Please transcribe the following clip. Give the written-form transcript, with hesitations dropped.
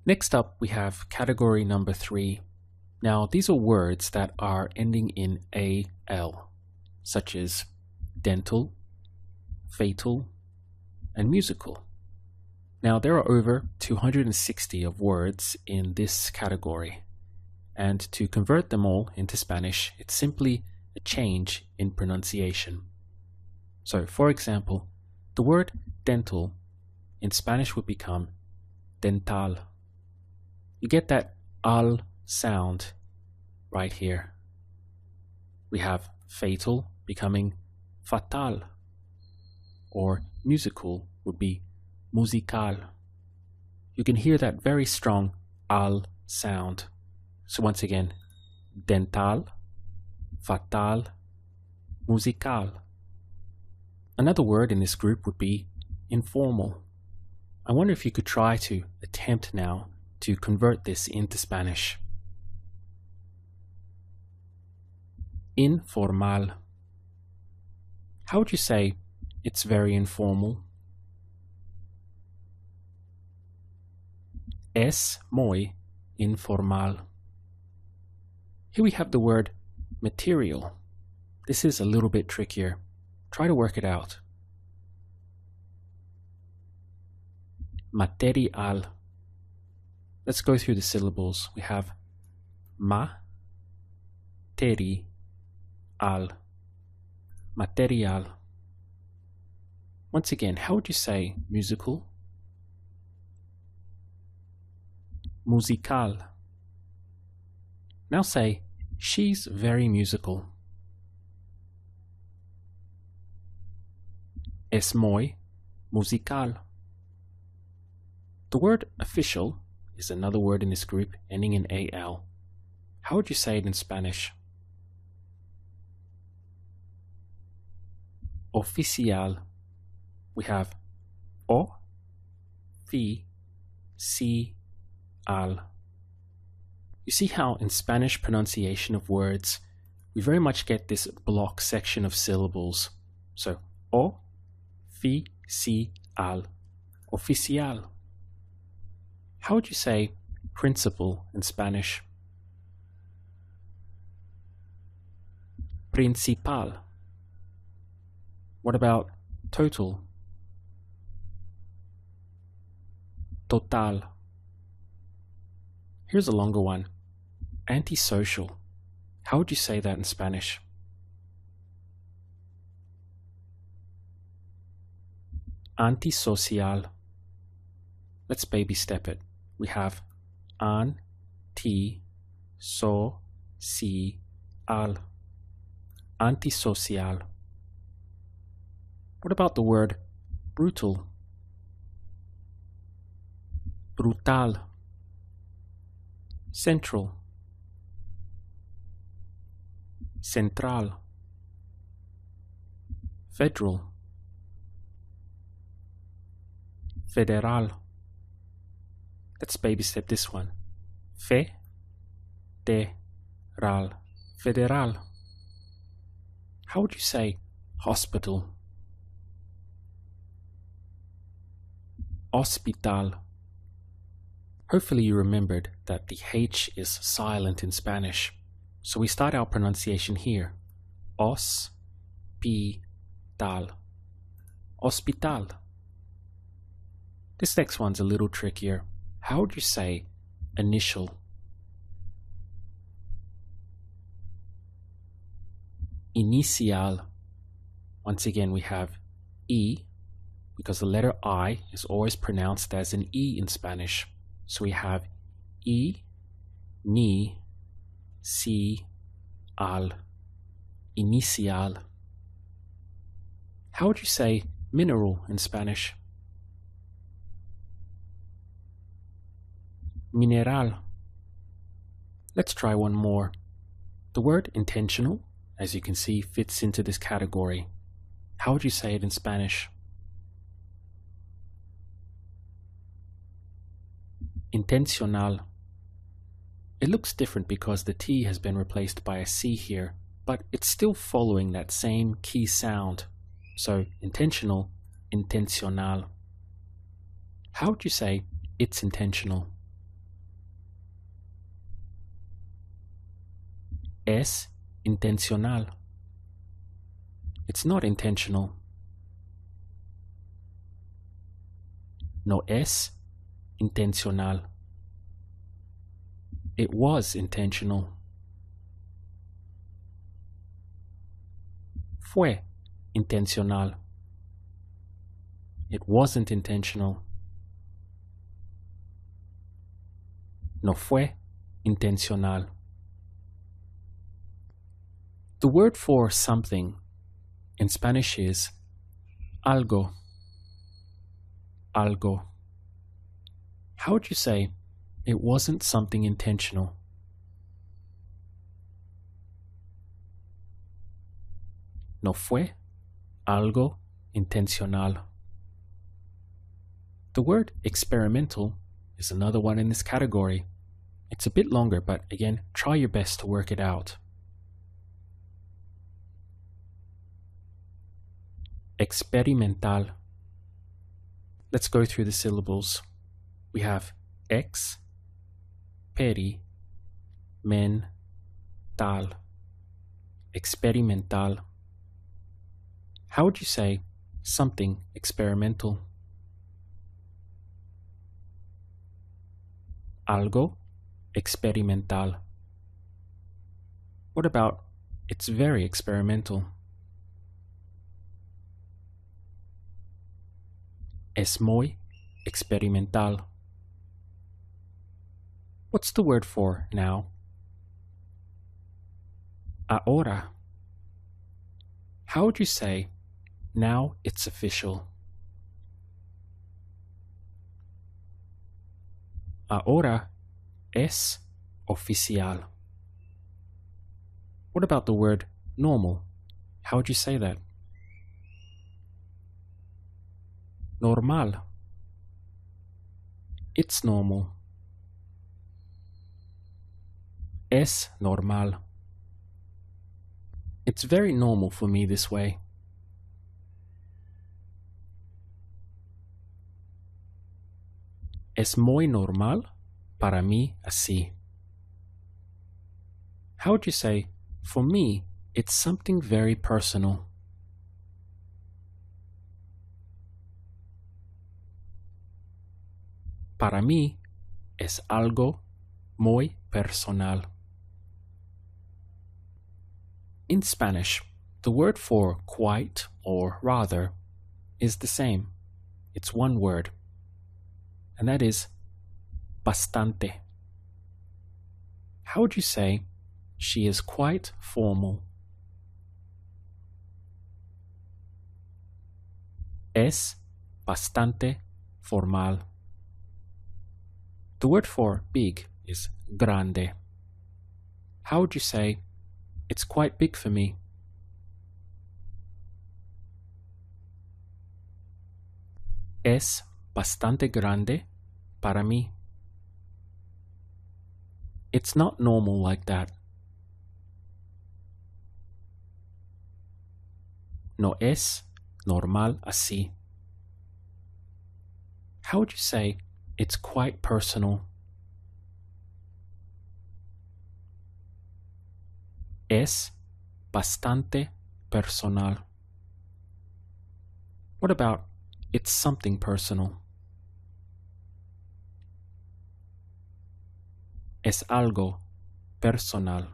Next up, we have category number 3. Now, these are words that are ending in AL, such as dental, fatal, and musical. Now, there are over 260 of words in this category, and to convert them all into Spanish, it's simply a change in pronunciation. So, for example, the word dental in Spanish would become dental. You get that al sound right here. We have fatal becoming fatal, or musical would be musical. You can hear that very strong al sound. So once again, dental, fatal, musical. Another word in this group would be informal. I wonder if you could try to attempt now to convert this into Spanish. Informal. How would you say it's very informal? Es muy informal. Here we have the word material. This is a little bit trickier. Try to work it out. Material. Let's go through the syllables. We have ma, teri, al, material. Once again, how would you say musical? Musical. Now say, she's very musical. Es muy musical. The word official is another word in this group ending in AL. How would you say it in Spanish? Oficial. We have o, fi, si, al. You see how in Spanish pronunciation of words, we very much get this block section of syllables. So, o, fi, si, al, oficial. How would you say principal in Spanish? Principal. What about total? Total. Here's a longer one. Antisocial. How would you say that in Spanish? Antisocial. Let's baby step it. We have an, ti, so, si, al. Antisocial. What about the word brutal? Brutal. Central. Central. Federal. Federal. Let's baby step this one. Fe, de, ral, federal. How would you say hospital? Hospital. Hopefully you remembered that the H is silent in Spanish. So we start our pronunciation here. Os, pi, tal. Hospital. This next one's a little trickier. How would you say initial? Inicial. Once again, we have E, because the letter I is always pronounced as an E in Spanish. So we have E, ni, si, al, inicial. How would you say mineral in Spanish? Mineral. Let's try one more. The word intentional, as you can see, fits into this category. How would you say it in Spanish? Intencional. It looks different because the T has been replaced by a C here, but it's still following that same key sound. So intentional, intencional. How would you say it's intentional? Es intencional. It's not intentional. No es intencional. It was intentional. Fue intencional. It wasn't intentional. No fue intencional. The word for something in Spanish is algo. Algo. How would you say it wasn't something intentional? No fue algo intencional. The word experimental is another one in this category. It's a bit longer, but again, try your best to work it out. Experimental. Let's go through the syllables. We have ex, peri, men, tal. Experimental. How would you say something experimental? Algo experimental. What about it's very experimental? Es muy experimental. What's the word for now? Ahora. How would you say now it's official? Ahora es oficial. What about the word normal? How would you say that? Normal. It's normal. Es normal. It's very normal for me this way. Es muy normal para mí así. How would you say, for me, it's something very personal? Para mí es algo muy personal. In Spanish, the word for quite or rather is the same. It's one word, and that is bastante. How would you say she is quite formal? Es bastante formal. The word for big is grande. How would you say, it's quite big for me? Es bastante grande para mí. It's not normal like that. No es normal así. How would you say, it's quite personal? Es bastante personal. What about it's something personal? Es algo personal.